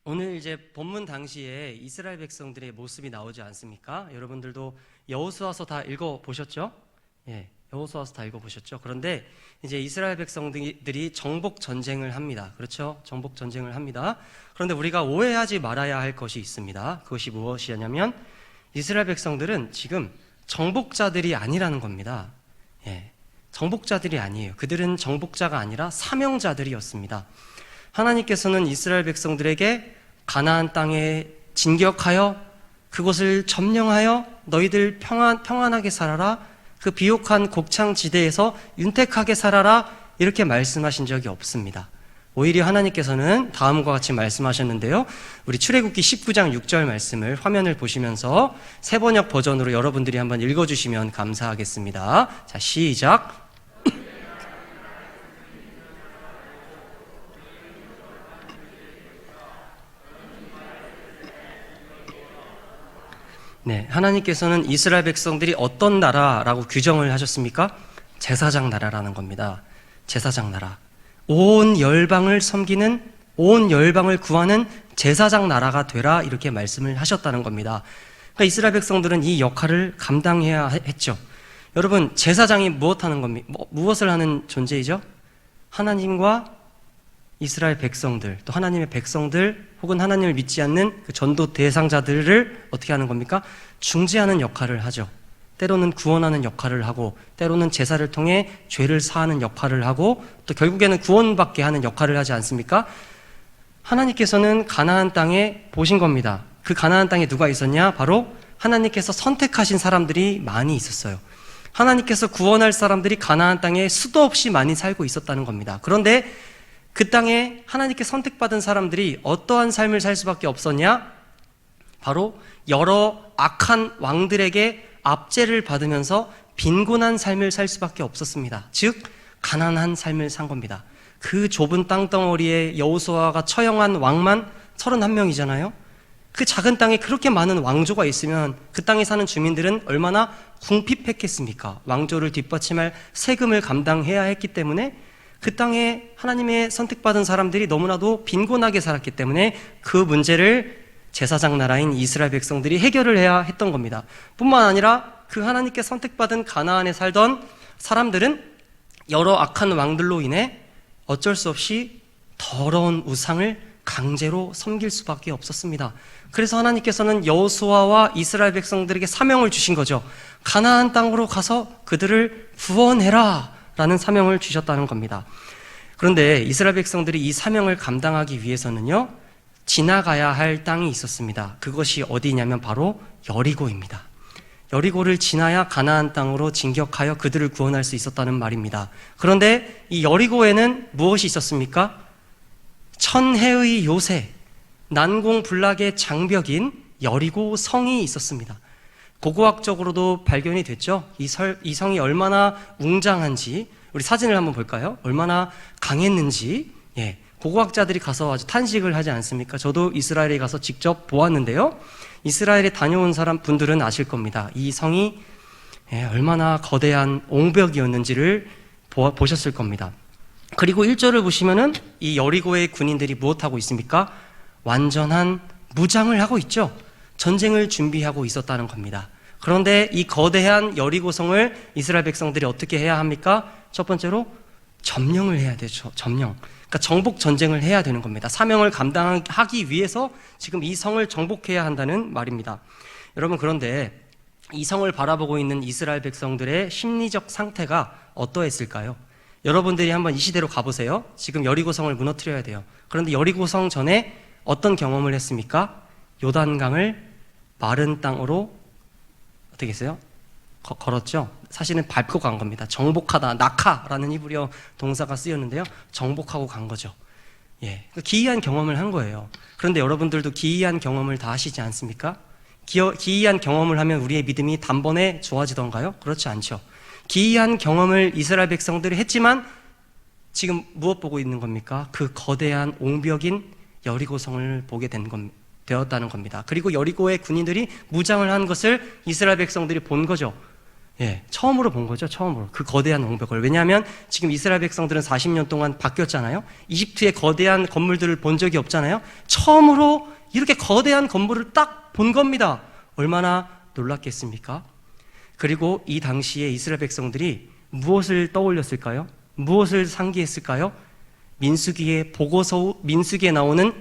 오늘 이제 본문 당시에 이스라엘 백성들의 모습이 나오지 않습니까? 여러분들도 여호수아서 다 읽어보셨죠? 여호수아서 다 읽어보셨죠? 그런데 이제 이스라엘 백성들이 정복 전쟁을 합니다. 그렇죠? 정복 전쟁을 합니다. 그런데 우리가 오해하지 말아야 할 것이 있습니다. 그것이 무엇이냐면 이스라엘 백성들은 지금 정복자들이 아니라는 겁니다. 정복자들이 아니에요. 그들은 정복자가 아니라 사명자들이었습니다. 하나님께서는 이스라엘 백성들에게 가나안 땅에 진격하여 그곳을 점령하여 너희들 평안하게 살아라, 그 비옥한 곡창지대에서 윤택하게 살아라, 이렇게 말씀하신 적이 없습니다. 오히려 하나님께서는 다음과 같이 말씀하셨는데요, 우리 출애굽기 19장 6절 말씀을 화면을 보시면서 새번역 버전으로 여러분들이 한번 읽어주시면 감사하겠습니다. 자, 시작. 하나님께서는 이스라엘 백성들이 어떤 나라라고 규정을 하셨습니까? 제사장 나라라는 겁니다. 제사장 나라. 온 열방을 섬기는, 온 열방을 구하는 제사장 나라가 되라, 이렇게 말씀을 하셨다는 겁니다. 그러니까 이스라엘 백성들은 이 역할을 감당해야 했죠. 여러분, 제사장이 무엇을 하는 존재이죠? 하나님과 이스라엘 백성들, 또 하나님의 백성들, 혹은 하나님을 믿지 않는 그 전도 대상자들을 어떻게 하는 겁니까? 중재하는 역할을 하죠. 때로는 구원하는 역할을 하고, 때로는 제사를 통해 죄를 사하는 역할을 하고, 또 결국에는 구원받게 하는 역할을 하지 않습니까? 하나님께서는 가나안 땅에 보신 겁니다. 그 가나안 땅에 누가 있었냐? 바로 하나님께서 선택하신 사람들이 많이 있었어요. 하나님께서 구원할 사람들이 가나안 땅에 수도 없이 많이 살고 있었다는 겁니다. 그런데 그 땅에 하나님께 선택받은 사람들이 어떠한 삶을 살 수밖에 없었냐? 바로 여러 악한 왕들에게 압제를 받으면서 빈곤한 삶을 살 수밖에 없었습니다. 즉 가난한 삶을 산 겁니다. 그 좁은 땅덩어리에 여호수아가 처형한 왕만 31명이잖아요. 그 작은 땅에 그렇게 많은 왕조가 있으면 그 땅에 사는 주민들은 얼마나 궁핍했겠습니까? 왕조를 뒷받침할 세금을 감당해야 했기 때문에 그 땅에 하나님의 선택받은 사람들이 너무나도 빈곤하게 살았기 때문에 그 문제를 제사장 나라인 이스라엘 백성들이 해결을 해야 했던 겁니다. 뿐만 아니라 그 하나님께 선택받은 가나안에 살던 사람들은 여러 악한 왕들로 인해 어쩔 수 없이 더러운 우상을 강제로 섬길 수밖에 없었습니다. 그래서 하나님께서는 여호수아와 이스라엘 백성들에게 사명을 주신 거죠. 가나안 땅으로 가서 그들을 구원해라 라는 사명을 주셨다는 겁니다. 그런데 이스라엘 백성들이 이 사명을 감당하기 위해서는요, 지나가야 할 땅이 있었습니다. 그것이 어디냐면 바로 여리고입니다. 여리고를 지나야 가나안 땅으로 진격하여 그들을 구원할 수 있었다는 말입니다. 그런데 이 여리고에는 무엇이 있었습니까? 천혜의 요새, 난공불락의 장벽인 여리고 성이 있었습니다. 고고학적으로도 발견이 됐죠. 이 성이 얼마나 웅장한지 우리 사진을 한번 볼까요? 얼마나 강했는지. 고고학자들이 가서 아주 탄식을 하지 않습니까? 저도 이스라엘에 가서 직접 보았는데요, 이스라엘에 다녀온 분들은 아실 겁니다. 이 성이 얼마나 거대한 옹벽이었는지를 보셨을 겁니다. 그리고 1절을 보시면은 이 여리고의 군인들이 무엇하고 있습니까? 완전한 무장을 하고 있죠. 전쟁을 준비하고 있었다는 겁니다. 그런데 이 거대한 여리고성을 이스라엘 백성들이 어떻게 해야 합니까? 첫 번째로 점령을 해야 되죠. 점령. 그러니까 정복 전쟁을 해야 되는 겁니다. 사명을 감당하기 위해서 지금 이 성을 정복해야 한다는 말입니다. 여러분, 그런데 이 성을 바라보고 있는 이스라엘 백성들의 심리적 상태가 어떠했을까요? 여러분들이 한번 이 시대로 가보세요. 지금 여리고성을 무너뜨려야 돼요. 그런데 여리고성 전에 어떤 경험을 했습니까? 요단강을 마른 땅으로 어떻게 했어요? 걸었죠? 사실은 밟고 간 겁니다. 정복하다, 낙하라는 히브리어 동사가 쓰였는데요, 정복하고 간 거죠. 기이한 경험을 한 거예요. 그런데 여러분들도 기이한 경험을 다 하시지 않습니까? 기이한 경험을 하면 우리의 믿음이 단번에 좋아지던가요? 그렇지 않죠. 기이한 경험을 이스라엘 백성들이 했지만 지금 무엇 보고 있는 겁니까? 그 거대한 옹벽인 여리고성을 보게 되었다는 겁니다. 그리고 여리고의 군인들이 무장을 한 것을 이스라엘 백성들이 본 거죠. 예, 처음으로 본 거죠, 처음으로. 그 거대한 옹벽을. 왜냐하면 지금 이스라엘 백성들은 40년 동안 바뀌었잖아요. 이집트의 거대한 건물들을 본 적이 없잖아요. 처음으로 이렇게 거대한 건물을 딱 본 겁니다. 얼마나 놀랐겠습니까? 그리고 이 당시에 이스라엘 백성들이 무엇을 떠올렸을까요? 무엇을 상기했을까요? 민수기에 나오는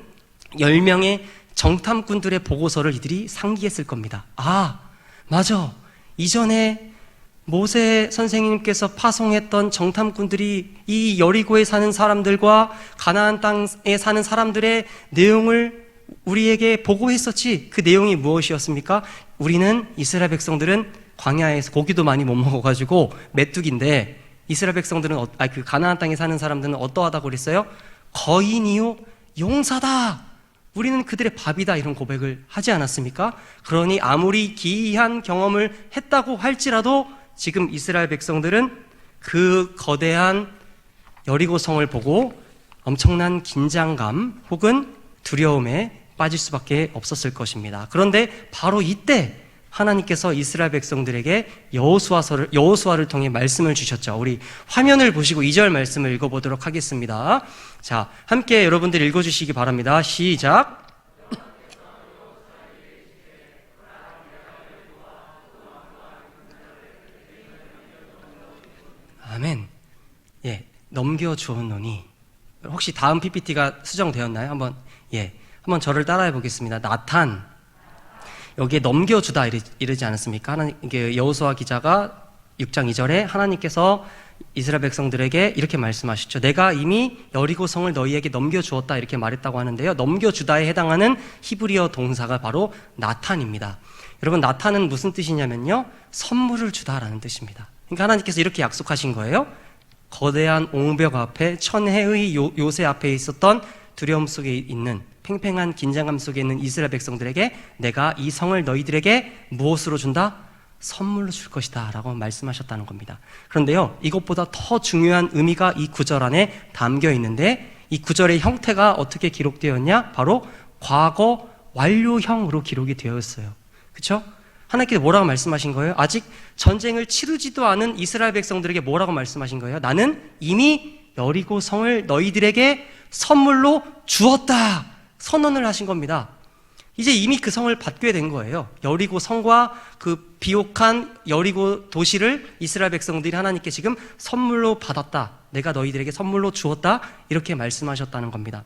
10명의 정탐꾼들의 보고서를 이들이 상기했을 겁니다. 아, 맞아. 이전에 모세 선생님께서 파송했던 정탐꾼들이 이 여리고에 사는 사람들과 가나안 땅에 사는 사람들의 내용을 우리에게 보고했었지. 그 내용이 무엇이었습니까? 우리는 이스라엘 백성들은 광야에서 고기도 많이 못 먹어가지고 메뚜기인데, 이스라엘 백성들은 그 가나안 땅에 사는 사람들은 어떠하다고 그랬어요? 거인이요 용사다. 우리는 그들의 밥이다. 이런 고백을 하지 않았습니까? 그러니 아무리 기이한 경험을 했다고 할지라도 지금 이스라엘 백성들은 그 거대한 여리고성을 보고 엄청난 긴장감 혹은 두려움에 빠질 수밖에 없었을 것입니다. 그런데 바로 이때 하나님께서 이스라엘 백성들에게 여호수아를 통해 말씀을 주셨죠. 우리 화면을 보시고 2절 말씀을 읽어보도록 하겠습니다. 자, 함께 여러분들 읽어주시기 바랍니다. 시작. 아멘. 예, 넘겨주었노니. 혹시 다음 PPT가 수정되었나요? 한번 저를 따라해 보겠습니다. 나탄. 여기에 넘겨주다 이러지 않았습니까? 여호수아 기자가 6장 2절에 하나님께서 이스라엘 백성들에게 이렇게 말씀하셨죠. 내가 이미 여리고성을 너희에게 넘겨주었다 이렇게 말했다고 하는데요. 넘겨주다에 해당하는 히브리어 동사가 바로 나탄입니다. 여러분, 나탄은 무슨 뜻이냐면요, 선물을 주다라는 뜻입니다. 그러니까 하나님께서 이렇게 약속하신 거예요. 거대한 옹벽 앞에, 천해의 요새 앞에 있었던 두려움 속에 있는, 팽팽한 긴장감 속에 있는 이스라엘 백성들에게 내가 이 성을 너희들에게 무엇으로 준다? 선물로 줄 것이다 라고 말씀하셨다는 겁니다. 그런데요, 이것보다 더 중요한 의미가 이 구절 안에 담겨 있는데, 이 구절의 형태가 어떻게 기록되었냐? 바로 과거 완료형으로 기록이 되어 있어요. 그렇죠? 하나님께서 뭐라고 말씀하신 거예요? 아직 전쟁을 치르지도 않은 이스라엘 백성들에게 뭐라고 말씀하신 거예요? 나는 이미 여리고 성을 너희들에게 선물로 주었다 선언을 하신 겁니다. 이제 이미 그 성을 받게 된 거예요. 여리고 성과 그 비옥한 여리고 도시를 이스라엘 백성들이 하나님께 지금 선물로 받았다, 내가 너희들에게 선물로 주었다, 이렇게 말씀하셨다는 겁니다.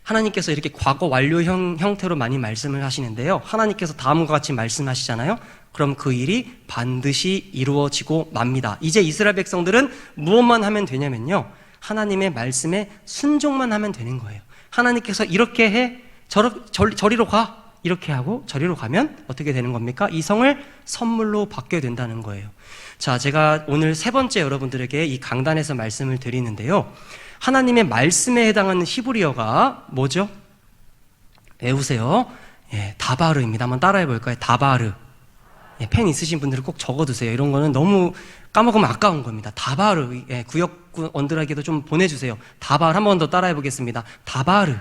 하나님께서 이렇게 과거 완료형 형태로 많이 말씀을 하시는데요, 하나님께서 다음과 같이 말씀하시잖아요. 그럼 그 일이 반드시 이루어지고 맙니다. 이제 이스라엘 백성들은 무엇만 하면 되냐면요, 하나님의 말씀에 순종만 하면 되는 거예요. 하나님께서 이렇게 해, 저리로 가, 이렇게 하고 저리로 가면 어떻게 되는 겁니까? 이 성을 선물로 받게 된다는 거예요. 자, 제가 오늘 세 번째 여러분들에게 이 강단에서 말씀을 드리는데요, 하나님의 말씀에 해당하는 히브리어가 뭐죠? 외우세요. 예, 다바르입니다. 한번 따라해 볼까요? 다바르. 예, 펜 있으신 분들은 꼭 적어두세요. 이런 거는 너무 까먹으면 아까운 겁니다. 다바르. 예, 구역원들에게도 좀 보내주세요. 다바르. 한 번 더 따라해 보겠습니다. 다바르.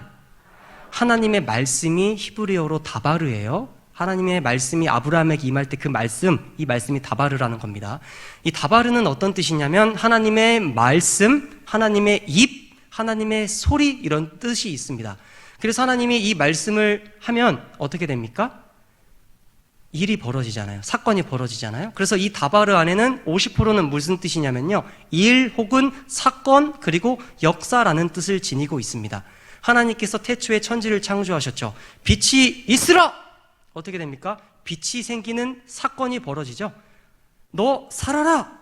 하나님의 말씀이 히브리어로 다바르예요. 하나님의 말씀이 아브라함에게 임할 때 그 말씀, 이 말씀이 다바르라는 겁니다. 이 다바르는 어떤 뜻이냐면 하나님의 말씀, 하나님의 입, 하나님의 소리, 이런 뜻이 있습니다. 그래서 하나님이 이 말씀을 하면 어떻게 됩니까? 일이 벌어지잖아요. 사건이 벌어지잖아요. 그래서 이 다바르 안에는 50%는 무슨 뜻이냐면요, 일 혹은 사건 그리고 역사라는 뜻을 지니고 있습니다. 하나님께서 태초에 천지를 창조하셨죠. 빛이 있으라! 어떻게 됩니까? 빛이 생기는 사건이 벌어지죠. 너 살아라!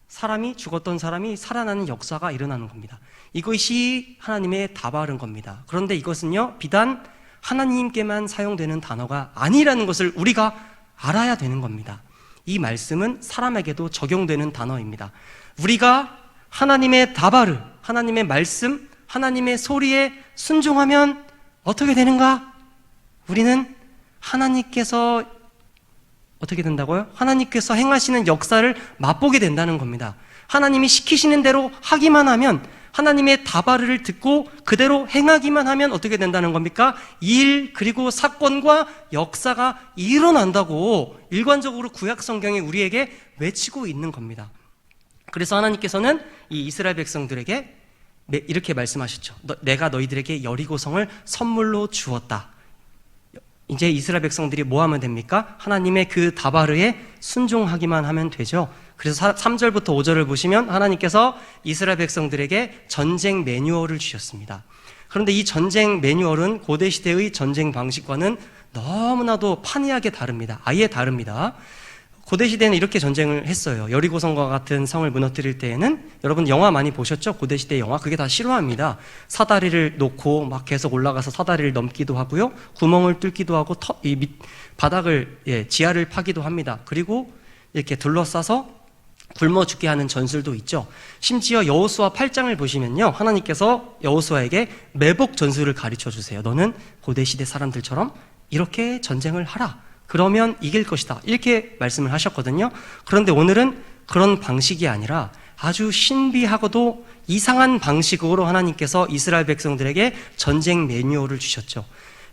사람이, 죽었던 사람이 살아나는 역사가 일어나는 겁니다. 이것이 하나님의 다바른 겁니다. 그런데 이것은요, 비단 하나님께만 사용되는 단어가 아니라는 것을 우리가 알아야 되는 겁니다. 이 말씀은 사람에게도 적용되는 단어입니다. 우리가 하나님의 다바르, 하나님의 말씀, 하나님의 소리에 순종하면 어떻게 되는가? 우리는 하나님께서 어떻게 된다고요? 하나님께서 행하시는 역사를 맛보게 된다는 겁니다. 하나님이 시키시는 대로 하기만 하면 하나님의 다바르를 듣고 그대로 행하기만 하면 어떻게 된다는 겁니까? 일 그리고 사건과 역사가 일어난다고 일관적으로 구약 성경에 우리에게 외치고 있는 겁니다. 그래서 하나님께서는 이 이스라엘 백성들에게 이렇게 말씀하셨죠. 내가 너희들에게 여리고성을 선물로 주었다. 이제 이스라엘 백성들이 뭐 하면 됩니까? 하나님의 그 다바르에 순종하기만 하면 되죠. 그래서 3절부터 5절을 보시면 하나님께서 이스라엘 백성들에게 전쟁 매뉴얼을 주셨습니다. 그런데 이 전쟁 매뉴얼은 고대 시대의 전쟁 방식과는 너무나도 판이하게 다릅니다. 아예 다릅니다. 고대 시대는 이렇게 전쟁을 했어요. 여리고성과 같은 성을 무너뜨릴 때에는, 여러분 영화 많이 보셨죠? 고대 시대 영화. 그게 다 실화입니다. 사다리를 놓고 막 계속 올라가서 사다리를 넘기도 하고요, 구멍을 뚫기도 하고 바닥을 지하를 파기도 합니다. 그리고 이렇게 둘러싸서 굶어 죽게 하는 전술도 있죠. 심지어 여호수아 8장을 보시면요, 하나님께서 여호수아에게 매복 전술을 가르쳐 주세요. 너는 고대 시대 사람들처럼 이렇게 전쟁을 하라. 그러면 이길 것이다. 이렇게 말씀을 하셨거든요. 그런데 오늘은 그런 방식이 아니라 아주 신비하고도 이상한 방식으로 하나님께서 이스라엘 백성들에게 전쟁 매뉴얼을 주셨죠.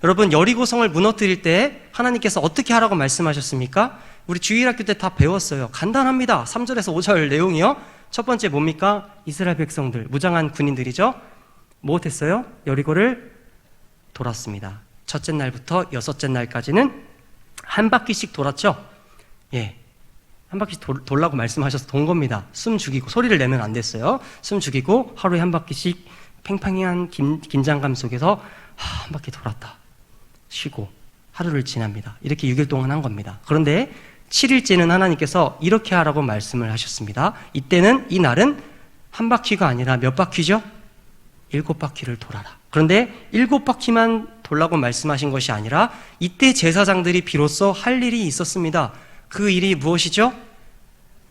여러분, 여리고성을 무너뜨릴 때 하나님께서 어떻게 하라고 말씀하셨습니까? 우리 주일학교 때 다 배웠어요. 간단합니다. 3절에서 5절 내용이요. 첫 번째 뭡니까? 이스라엘 백성들, 무장한 군인들이죠. 무엇했어요? 여리고를 돌았습니다. 첫째 날부터 여섯째 날까지는 한 바퀴씩 돌았죠? 한 바퀴씩 돌라고 말씀하셔서 돈 겁니다. 숨 죽이고, 소리를 내면 안 됐어요. 숨 죽이고 하루에 한 바퀴씩 팽팽한 긴장감 속에서 한 바퀴 돌았다. 쉬고 하루를 지납니다. 이렇게 6일 동안 한 겁니다. 그런데 7일째는 하나님께서 이렇게 하라고 말씀을 하셨습니다. 이때는, 이 날은 한 바퀴가 아니라 몇 바퀴죠? 7바퀴를 돌아라. 그런데 7바퀴만 돌라고 말씀하신 것이 아니라 이때 제사장들이 비로소 할 일이 있었습니다. 그 일이 무엇이죠?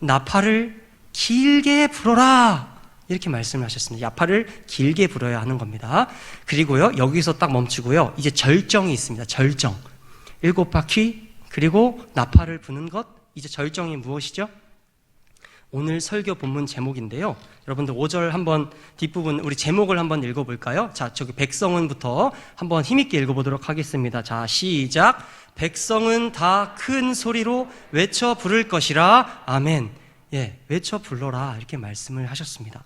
나팔을 길게 불어라. 이렇게 말씀을 하셨습니다. 나팔을 길게 불어야 하는 겁니다. 그리고요, 여기서 딱 멈추고요, 이제 절정이 있습니다. 절정. 7바퀴, 그리고 나팔을 부는 것. 이제 절정이 무엇이죠? 오늘 설교 본문 제목인데요. 여러분들 5절 한번 뒷부분 우리 제목을 한번 읽어볼까요? 자, 저기 백성은부터 한번 힘있게 읽어보도록 하겠습니다. 자, 시작. 백성은 다 큰 소리로 외쳐 부를 것이라. 아멘. 외쳐 불러라. 이렇게 말씀을 하셨습니다.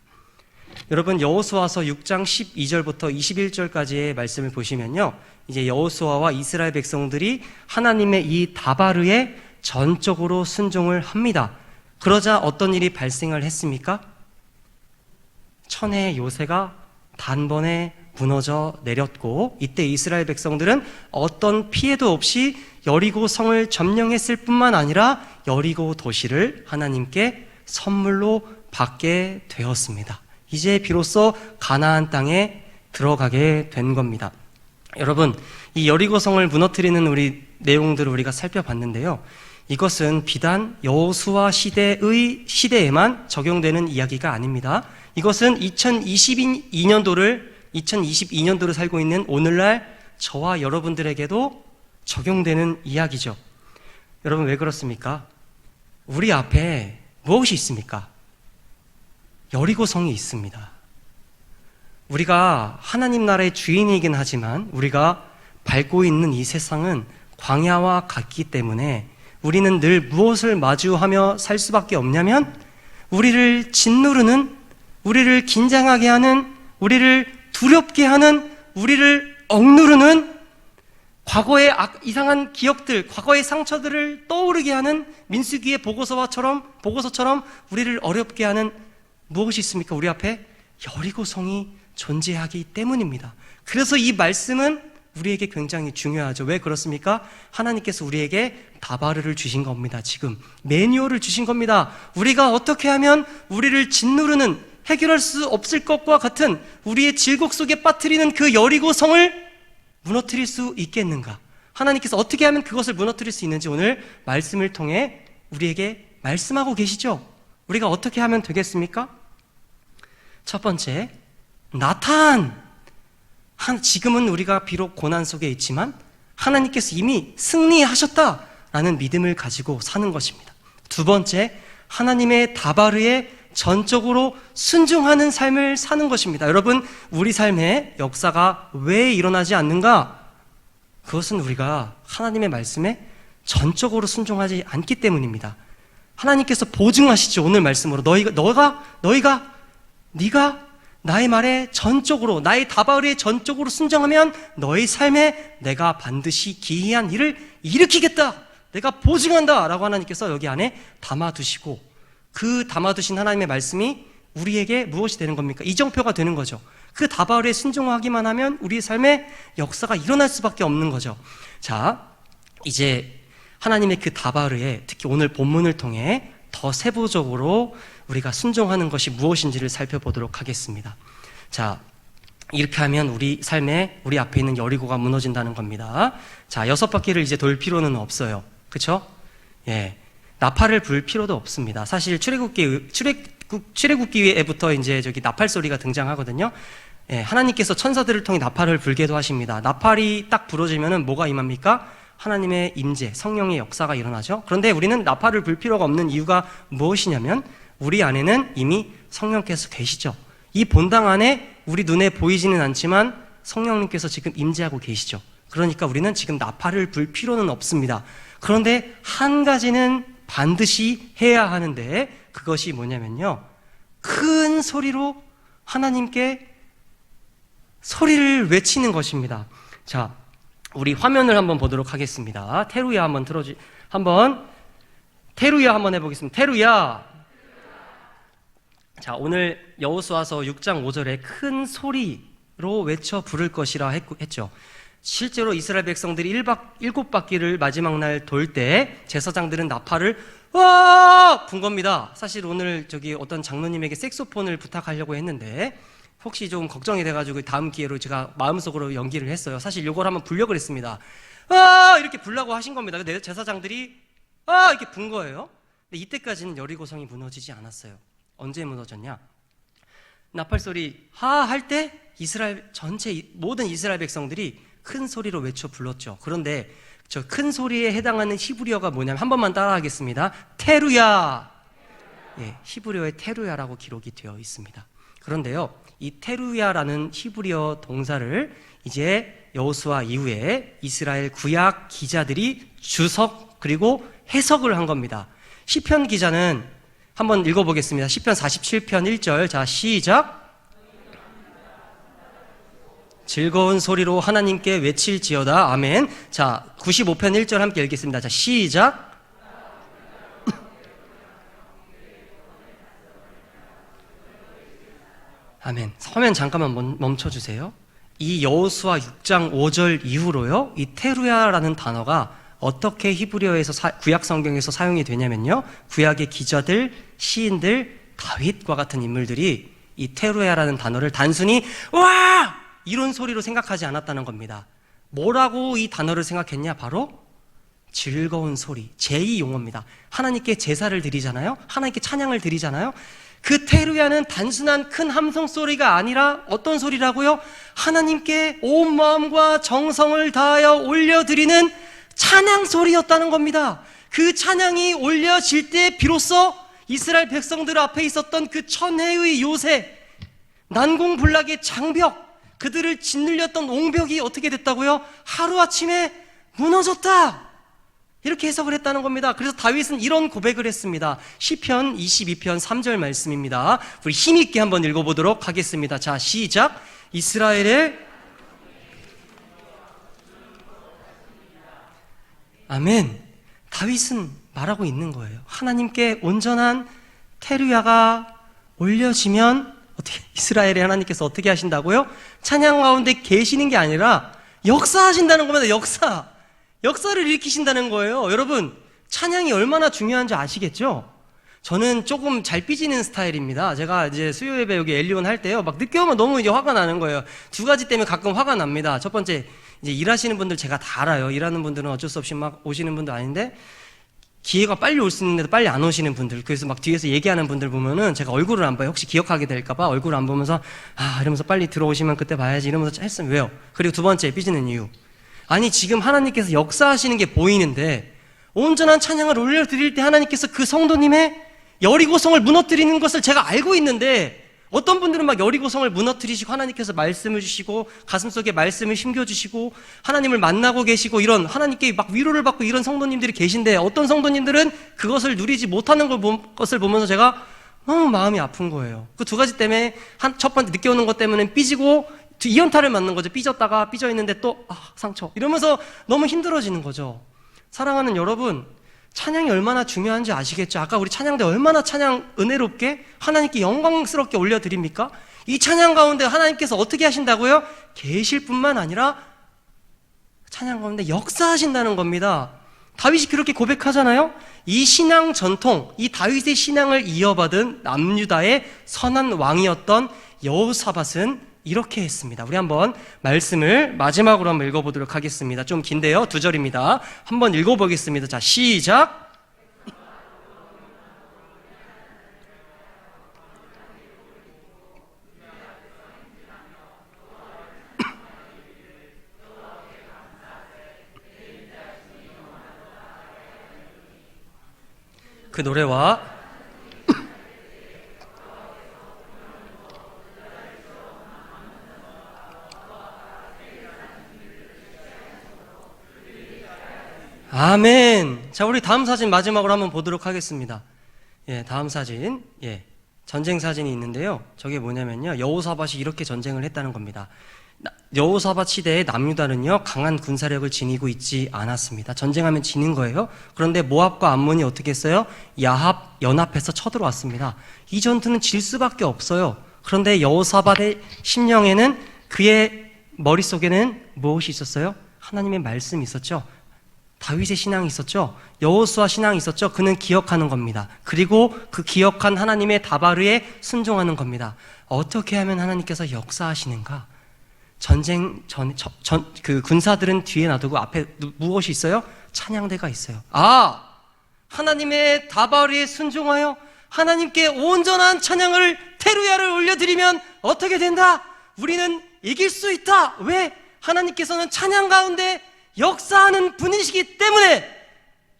여러분, 여호수아서 6장 12절부터 21절까지의 말씀을 보시면요, 이제 여호수아와 이스라엘 백성들이 하나님의 이 다바르에 전적으로 순종을 합니다. 그러자 어떤 일이 발생을 했습니까? 천혜의 요새가 단번에 무너져 내렸고, 이때 이스라엘 백성들은 어떤 피해도 없이 여리고 성을 점령했을 뿐만 아니라 여리고 도시를 하나님께 선물로 받게 되었습니다. 이제 비로소 가나안 땅에 들어가게 된 겁니다. 여러분, 이 여리고 성을 무너뜨리는 우리 내용들을 우리가 살펴봤는데요, 이것은 비단 여호수아 시대에만 적용되는 이야기가 아닙니다. 이것은 2022년도를 살고 있는 오늘날 저와 여러분들에게도 적용되는 이야기죠. 여러분, 왜 그렇습니까? 우리 앞에 무엇이 있습니까? 여리고성이 있습니다. 우리가 하나님 나라의 주인이긴 하지만 우리가 밟고 있는 이 세상은 광야와 같기 때문에 우리는 늘 무엇을 마주하며 살 수밖에 없냐면, 우리를 짓누르는, 우리를 긴장하게 하는, 우리를 두렵게 하는, 우리를 억누르는 과거의 이상한 기억들, 과거의 상처들을 떠오르게 하는 민수기의 보고서처럼 우리를 어렵게 하는 무엇이 있습니까? 우리 앞에 여리고성이 존재하기 때문입니다. 그래서 이 말씀은 우리에게 굉장히 중요하죠. 왜 그렇습니까? 하나님께서 우리에게 다바르를 주신 겁니다. 지금 매뉴얼을 주신 겁니다. 우리가 어떻게 하면 우리를 짓누르는, 해결할 수 없을 것과 같은 우리의 질곡 속에 빠뜨리는 그 여리고성을 무너뜨릴 수 있겠는가? 하나님께서 어떻게 하면 그것을 무너뜨릴 수 있는지 오늘 말씀을 통해 우리에게 말씀하고 계시죠. 우리가 어떻게 하면 되겠습니까? 첫 번째, 나탄. 지금은 우리가 비록 고난 속에 있지만 하나님께서 이미 승리하셨다라는 믿음을 가지고 사는 것입니다. 두 번째, 하나님의 다바르에 전적으로 순종하는 삶을 사는 것입니다. 여러분, 우리 삶에 역사가 왜 일어나지 않는가? 그것은 우리가 하나님의 말씀에 전적으로 순종하지 않기 때문입니다. 하나님께서 보증하시죠. 오늘 말씀으로 네가 나의 말에 전적으로, 나의 다발에 전적으로 순종하면 너의 삶에 내가 반드시 기이한 일을 일으키겠다, 내가 보증한다 라고 하나님께서 여기 안에 담아두시고, 그 담아두신 하나님의 말씀이 우리에게 무엇이 되는 겁니까? 이정표가 되는 거죠. 그 다발에 순종하기만 하면 우리의 삶에 역사가 일어날 수밖에 없는 거죠. 자, 이제 하나님의 그 다발에, 특히 오늘 본문을 통해 더 세부적으로 우리가 순종하는 것이 무엇인지를 살펴보도록 하겠습니다. 자, 이렇게 하면 우리 삶에, 우리 앞에 있는 여리고가 무너진다는 겁니다. 자, 6바퀴를 이제 돌 필요는 없어요. 그쵸? 예. 나팔을 불 필요도 없습니다. 사실 출애굽기에부터 이제 나팔 소리가 등장하거든요. 예, 하나님께서 천사들을 통해 나팔을 불게도 하십니다. 나팔이 딱 부러지면은 뭐가 임합니까? 하나님의 임재, 성령의 역사가 일어나죠. 그런데 우리는 나팔을 불 필요가 없는 이유가 무엇이냐면 우리 안에는 이미 성령께서 계시죠. 이 본당 안에 우리 눈에 보이지는 않지만 성령님께서 지금 임재하고 계시죠. 그러니까 우리는 지금 나팔을 불 필요는 없습니다. 그런데 한 가지는 반드시 해야 하는데, 그것이 뭐냐면요, 큰 소리로 하나님께 소리를 외치는 것입니다. 자, 우리 화면을 한번 보도록 하겠습니다. 테루야 한번 테루야 한번 해보겠습니다. 테루야. 자, 오늘 여호수아서 6장 5절에 큰 소리로 외쳐 부를 것이라 했죠. 실제로 이스라엘 백성들이 7바퀴를 마지막 날 돌 때 제사장들은 나팔을 분 겁니다. 사실 오늘 어떤 장로님에게 색소폰을 부탁하려고 했는데 혹시 좀 걱정이 돼가지고 다음 기회로 제가 마음속으로 연기를 했어요. 사실 요걸 한번 불려고 그랬습니다. 이렇게 불라고 하신 겁니다. 근데 제사장들이 이렇게 분 거예요. 근데 이때까지는 여리고성이 무너지지 않았어요. 언제 무너졌냐? 나팔 소리 할 때 모든 이스라엘 백성들이 큰 소리로 외쳐 불렀죠. 그런데 저 큰 소리에 해당하는 히브리어가 뭐냐면, 한 번만 따라하겠습니다. 테루야. 예, 히브리어의 테루야라고 기록이 되어 있습니다. 그런데요, 이 테루야라는 히브리어 동사를 이제 여호수아 이후에 이스라엘 구약 기자들이 주석 그리고 해석을 한 겁니다. 시편 기자는 한번 읽어보겠습니다. 시편 47편 1절. 자, 시작. 즐거운 소리로 하나님께 외칠지어다. 아멘. 자, 95편 1절 함께 읽겠습니다. 자, 시작. 아멘. 화면 잠깐만 멈춰주세요. 이 여호수아 6장 5절 이후로요, 이 테루야라는 단어가 어떻게 히브리어에서 구약 성경에서 사용이 되냐면요, 구약의 기자들, 시인들, 다윗과 같은 인물들이 이 테루야라는 단어를 단순히 와! 이런 소리로 생각하지 않았다는 겁니다. 뭐라고 이 단어를 생각했냐? 바로 즐거운 소리, 제2 용어입니다. 하나님께 제사를 드리잖아요. 하나님께 찬양을 드리잖아요. 그 테루야는 단순한 큰 함성 소리가 아니라 어떤 소리라고요? 하나님께 온 마음과 정성을 다하여 올려드리는 찬양 소리였다는 겁니다. 그 찬양이 올려질 때 비로소 이스라엘 백성들 앞에 있었던 그 천혜의 요새, 난공불락의 장벽, 그들을 짓눌렸던 옹벽이 어떻게 됐다고요? 하루아침에 무너졌다, 이렇게 해석을 했다는 겁니다. 그래서 다윗은 이런 고백을 했습니다. 시편 22편 3절 말씀입니다. 우리 힘있게 한번 읽어보도록 하겠습니다. 자, 시작. 이스라엘의 아멘. 다윗은 말하고 있는 거예요. 하나님께 온전한 테루야가 올려지면 어떻게, 이스라엘의 하나님께서 어떻게 하신다고요? 찬양 가운데 계시는 게 아니라 역사하신다는 겁니다. 역사를 일으키신다는 거예요. 여러분, 찬양이 얼마나 중요한지 아시겠죠? 저는 조금 잘 삐지는 스타일입니다. 제가 이제 수요 예배 여기 엘리온 할 때요, 막 늦게 오면 너무 이제 화가 나는 거예요. 두 가지 때문에 가끔 화가 납니다. 첫 번째, 이제 일하시는 분들 제가 다 알아요. 일하는 분들은 어쩔 수 없이 막 오시는 분도 아닌데, 기회가 빨리 올 수 있는데도 빨리 안 오시는 분들, 그래서 막 뒤에서 얘기하는 분들 보면은 제가 얼굴을 안 봐요. 혹시 기억하게 될까봐 얼굴을 안 보면서 이러면서 빨리 들어오시면 그때 봐야지 이러면서 했으면 왜요? 그리고 두 번째 삐지는 이유, 아니 지금 하나님께서 역사하시는 게 보이는데 온전한 찬양을 올려드릴 때 하나님께서 그 성도님의 여리고성을 무너뜨리는 것을 제가 알고 있는데 어떤 분들은 막 여리고성을 무너뜨리시고 하나님께서 말씀을 주시고 가슴속에 말씀을 심겨주시고 하나님을 만나고 계시고 이런 하나님께 막 위로를 받고 이런 성도님들이 계신데 어떤 성도님들은 그것을 누리지 못하는 것을 보면서 제가 너무 마음이 아픈 거예요. 그 두 가지 때문에 첫 번째 늦게 오는 것 때문에 삐지고 이연타를 맞는 거죠. 삐졌다가 삐져 있는데 또 상처 이러면서 너무 힘들어지는 거죠. 사랑하는 여러분, 찬양이 얼마나 중요한지 아시겠죠? 아까 우리 찬양 때 얼마나 찬양 은혜롭게 하나님께 영광스럽게 올려드립니까? 이 찬양 가운데 하나님께서 어떻게 하신다고요? 계실 뿐만 아니라 찬양 가운데 역사하신다는 겁니다. 다윗이 그렇게 고백하잖아요. 이 신앙 전통, 이 다윗의 신앙을 이어받은 남유다의 선한 왕이었던 여호사밧은 이렇게 했습니다. 우리 한번 말씀을 마지막으로 한번 읽어보도록 하겠습니다. 좀 긴데요. 2절입니다. 한번 읽어보겠습니다. 자, 시작. 그 노래와 아멘. 자, 우리 다음 사진 마지막으로 한번 보도록 하겠습니다. 다음 사진. 전쟁 사진이 있는데요. 저게 뭐냐면요. 여호사밧이 이렇게 전쟁을 했다는 겁니다. 여호사밧 시대의 남유다는요, 강한 군사력을 지니고 있지 않았습니다. 전쟁하면 지는 거예요. 그런데 모압과 암몬이 어떻게 했어요? 연합해서 쳐들어왔습니다. 이 전투는 질 수밖에 없어요. 그런데 여호사밧의 심령에는 그의 머릿속에는 무엇이 있었어요? 하나님의 말씀이 있었죠. 다윗의 신앙이 있었죠. 여호수아 신앙이 있었죠. 그는 기억하는 겁니다. 그리고 그 기억한 하나님의 다바르에 순종하는 겁니다. 어떻게 하면 하나님께서 역사하시는가? 그 군사들은 뒤에 놔두고 앞에 무엇이 있어요? 찬양대가 있어요. 하나님의 다바르에 순종하여 하나님께 온전한 찬양을 테루야를 올려드리면 어떻게 된다? 우리는 이길 수 있다. 왜? 하나님께서는 찬양 가운데 역사하는 분이시기 때문에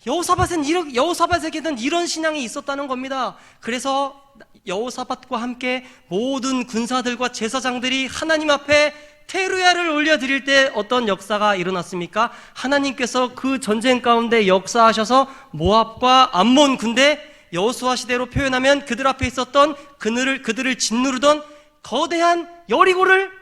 여호사밧에게는 이런 신앙이 있었다는 겁니다. 그래서 여호사밧과 함께 모든 군사들과 제사장들이 하나님 앞에 테루야를 올려드릴 때 어떤 역사가 일어났습니까? 하나님께서 그 전쟁 가운데 역사하셔서 모압과 암몬 군대, 여호수아 시대로 표현하면 그들 앞에 있었던 그들을 짓누르던 거대한 여리고를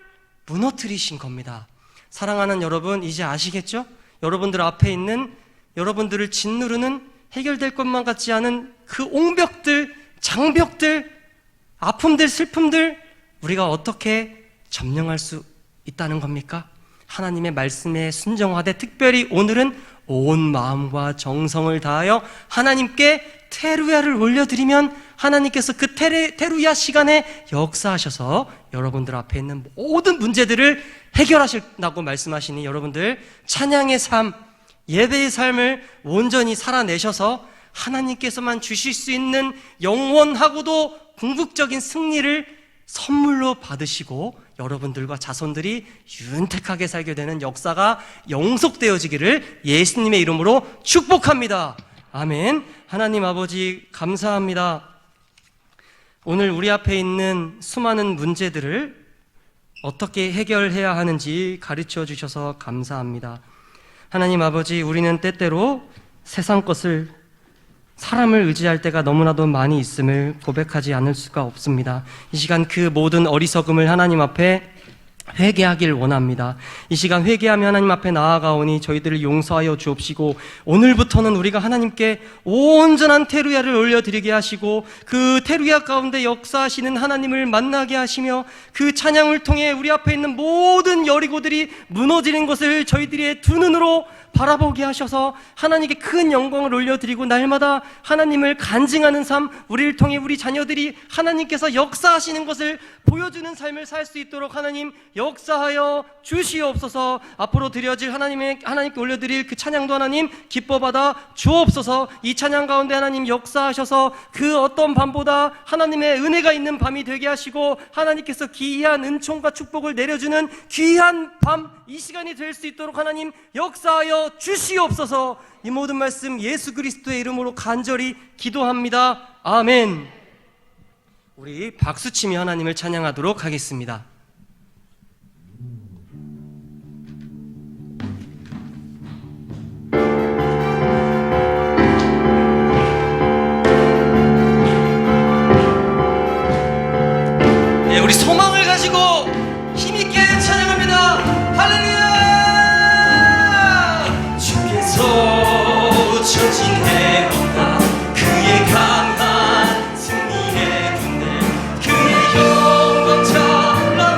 무너뜨리신 겁니다. 사랑하는 여러분, 이제 아시겠죠? 여러분들 앞에 있는 여러분들을 짓누르는 해결될 것만 같지 않은 그 옹벽들, 장벽들, 아픔들, 슬픔들 우리가 어떻게 점령할 수 있다는 겁니까? 하나님의 말씀에 순종하되 특별히 오늘은 온 마음과 정성을 다하여 하나님께 테루야를 올려드리면 하나님께서 그 테루야 시간에 역사하셔서 여러분들 앞에 있는 모든 문제들을 해결하신다고 말씀하시니 여러분들 찬양의 삶, 예배의 삶을 온전히 살아내셔서 하나님께서만 주실 수 있는 영원하고도 궁극적인 승리를 선물로 받으시고 여러분들과 자손들이 윤택하게 살게 되는 역사가 영속되어지기를 예수님의 이름으로 축복합니다. 아멘. 하나님 아버지 감사합니다. 오늘 우리 앞에 있는 수많은 문제들을 어떻게 해결해야 하는지 가르쳐 주셔서 감사합니다. 하나님 아버지, 우리는 때때로 세상 것을, 사람을 의지할 때가 너무나도 많이 있음을 고백하지 않을 수가 없습니다. 이 시간 그 모든 어리석음을 하나님 앞에 회개하길 원합니다. 이 시간 회개하며 하나님 앞에 나아가오니 저희들을 용서하여 주옵시고 오늘부터는 우리가 하나님께 온전한 테루야를 올려드리게 하시고 그 테루야 가운데 역사하시는 하나님을 만나게 하시며 그 찬양을 통해 우리 앞에 있는 모든 여리고들이 무너지는 것을 저희들의 두 눈으로 바라보게 하셔서 하나님께 큰 영광을 올려드리고 날마다 하나님을 간증하는 삶, 우리를 통해 우리 자녀들이 하나님께서 역사하시는 것을 보여주는 삶을 살 수 있도록 하나님 역사하여 주시옵소서. 앞으로 드려질 하나님께 올려드릴 그 찬양도 하나님 기뻐받아 주옵소서. 이 찬양 가운데 하나님 역사하셔서 그 어떤 밤보다 하나님의 은혜가 있는 밤이 되게 하시고 하나님께서 기이한 은총과 축복을 내려주는 귀한 밤, 이 시간이 될 수 있도록 하나님 역사하여 주시옵소서. 이 모든 말씀 예수 그리스도의 이름으로 간절히 기도합니다. 아멘. 우리 박수치며 하나님을 찬양하도록 하겠습니다. 네, 우리 소망을 가지고 힘있게 찬양합니다. 할렐루야. 주께서 전진해온다. 그의 강한 승리의 군대, 그의 영광 찬란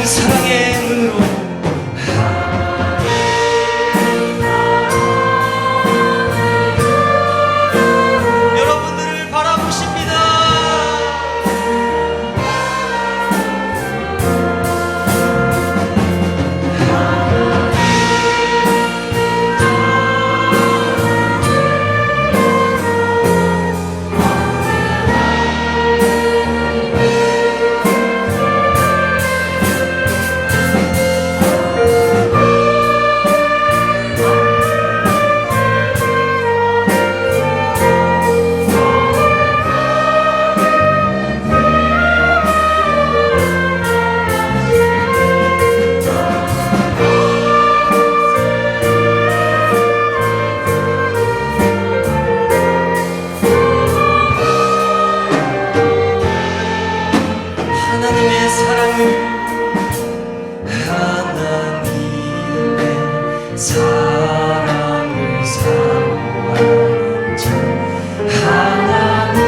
사랑의 눈으로 여러분들을 바라보십니다. 하나님의 사랑을 사모하는 자 하나님의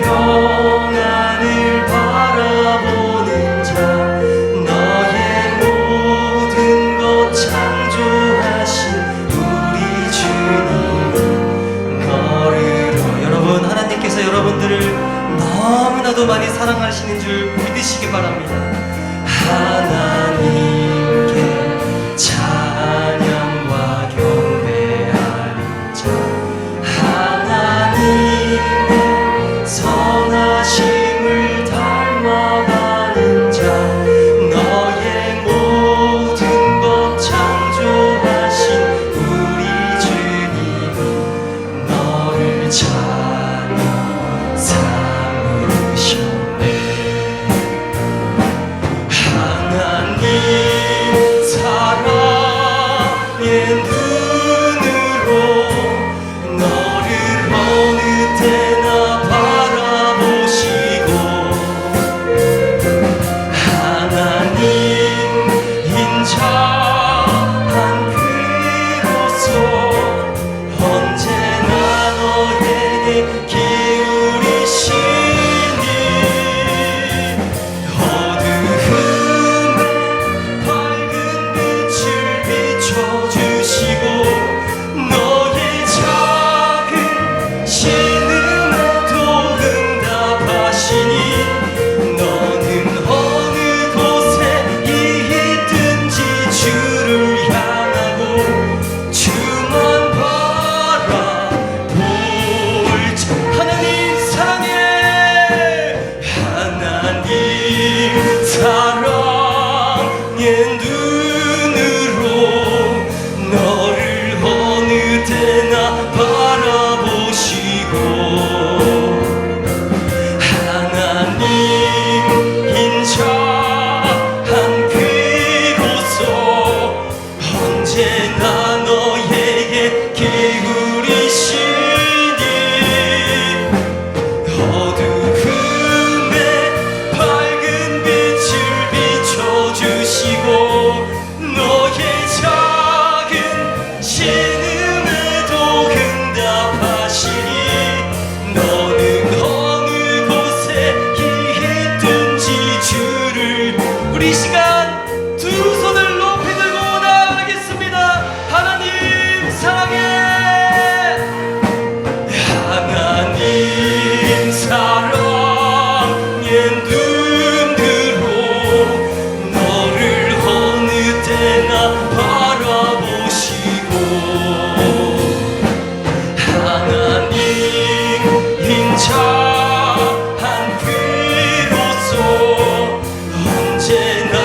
평안을 바라보는 자 너의 모든 것 창조하신 우리 주님 너를 여러분 하나님께서 여러분들을 너무나도 많이 사랑하시는 줄 믿으시기 바랍니다. 하나님께 찬양과 경배하는 자 하나님의 선하심을 닮아가는 자 너의 모든 것 창조하신 우리 주님이 너를 찬양 삼으셨네. 하나님 사랑의 눈으로 너를 어느 때나 바라보시고 하나님 인자한 그로서 언제나 너에게 기울이시니 어두움에 밝은 빛을 비춰주시고 너의 작은 신음에도 응답하시니 너는 어느 곳에 있든지 주를 향하고 주만 바라볼 자 하나님 사랑해 하나님 사랑의 눈으로 너를 어느 때나 바라보시고 하나님 인자한 그로서 언제나 너에게 기울이시니 어두움에 밝은 빛을 비춰주시고 너의 작은 신음에도 응답하시니 너는 어느 곳에 있든지 주를 우리 이 시간 두 손을 높이 들고 나아가겠습니다. 하나님 사랑해 하나님 사랑의 눈으로 너를 어느 때나 바라보시고 하나님 인자한 그로서 언제나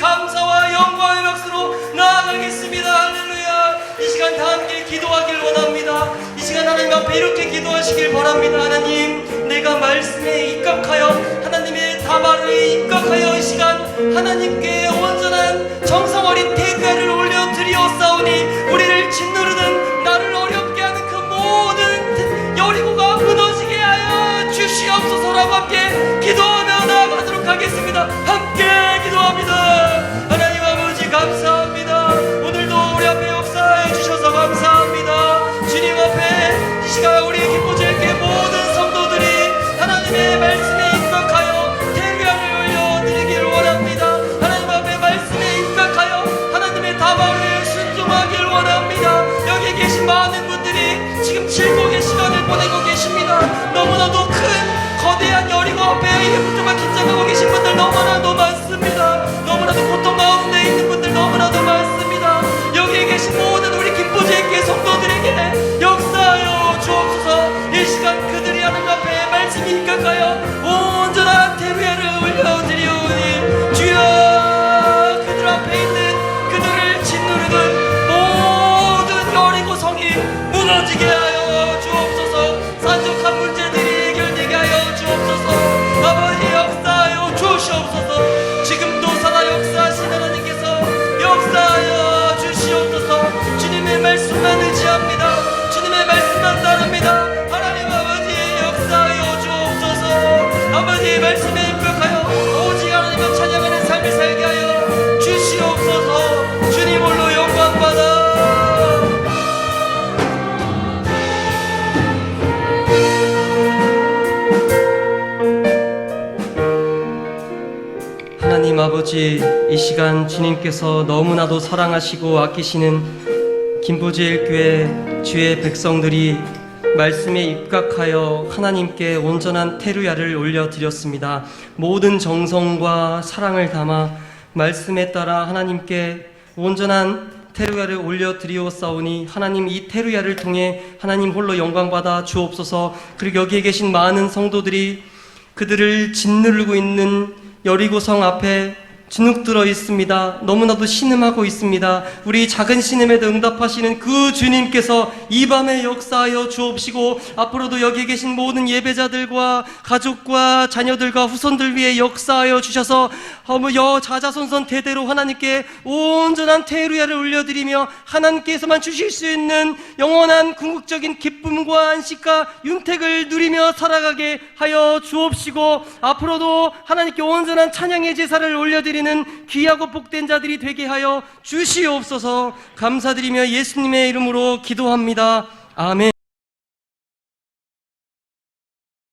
감사와 영광의 박수로 나아가겠습니다. 할렐루야. 이 시간 다 함께 기도하길 원합니다. 이 시간 하나님 앞에 이렇게 기도하시길 바랍니다. 하나님, 내가 말씀에 입각하여 하나님의 다발에 입각하여 이 시간 하나님께 온전한 정성 어린 대가를 올려드리옵사오니 우리를 짓누르는 나를 어렵게 하는 그 모든 여리고가 무너지게 하여 주시옵소서라고 함께 기도하며 나아가도록 하겠습니다. 함께 기도합니다. 하나님 아버지 감사합니다. 오늘도 우리 앞에 역사해 주셔서 감사합니다. 주님 앞에 이 시간 우리 기쁘질게 모든 성도들이 하나님의 말씀에 입각하여 대류향을 올려드리기를 원합니다. 하나님 앞에 말씀에 입각하여 하나님의 다발에 순종하기를 원합니다. 여기 계신 많은 분들이 지금 질곡의 시간을 보내고 계십니다. 너무나도 큰 거대한 여리고 앞에 정말 긴장하고 계신 분들 너무나도 많습니다. 너무나도 고통 가운데 있는 분들 너무나도 많습니다. 여기에 계신 모든 우리 기쁘제게 성도들에게 역사하여 주옵소서. 이 시간 그들이 하나님 앞에 말씀이 입각하여 온전한 대회를 올려드리오니 주여, 그들 앞에 있는 그들을 짓누르는 모든 여리고 성이 무너지게 하여 주옵소서. 산적한 문제들이 해결되게 하여 주옵소서. 아버지 역사하여 주시옵소서. 지금도 살아 역사하신 하나님께서 역사하여 주시옵소서. 주님의 말씀만 의지합니다. 주님의 말씀만 따릅니다. 하나님 아버지 역사하여 주옵소서. 아버지 말씀에 입각하여 오직 하나님을 찬양하는 삶을 살게 하여 주시옵소서. 주님 홀로 영광받아. 하나님 아버지, 이 시간 주님께서 너무나도 사랑하시고 아끼시는 김포제일교회 주의 백성들이 말씀에 입각하여 하나님께 온전한 테루야를 올려드렸습니다. 모든 정성과 사랑을 담아 말씀에 따라 하나님께 온전한 테루야를 올려드리옵사오니 하나님, 이 테루야를 통해 하나님 홀로 영광받아 주옵소서. 그리고 여기에 계신 많은 성도들이 그들을 짓누르고 있는 여리고성 앞에 주눅들어 있습니다. 너무나도 신음하고 있습니다. 우리 작은 신음에도 응답하시는 그 주님께서 이 밤에 역사하여 주옵시고 앞으로도 여기 계신 모든 예배자들과 가족과 자녀들과 후손들 위해 역사하여 주셔서 여자자손손 대대로 하나님께 온전한 테루야를 올려드리며 하나님께서만 주실 수 있는 영원한 궁극적인 기쁨과 안식과 윤택을 누리며 살아가게 하여 주옵시고 앞으로도 하나님께 온전한 찬양의 제사를 올려드리는 귀하고 복된 자들이 되게 하여 주시옵소서. 감사드리며 예수님의 이름으로 기도합니다. 아멘.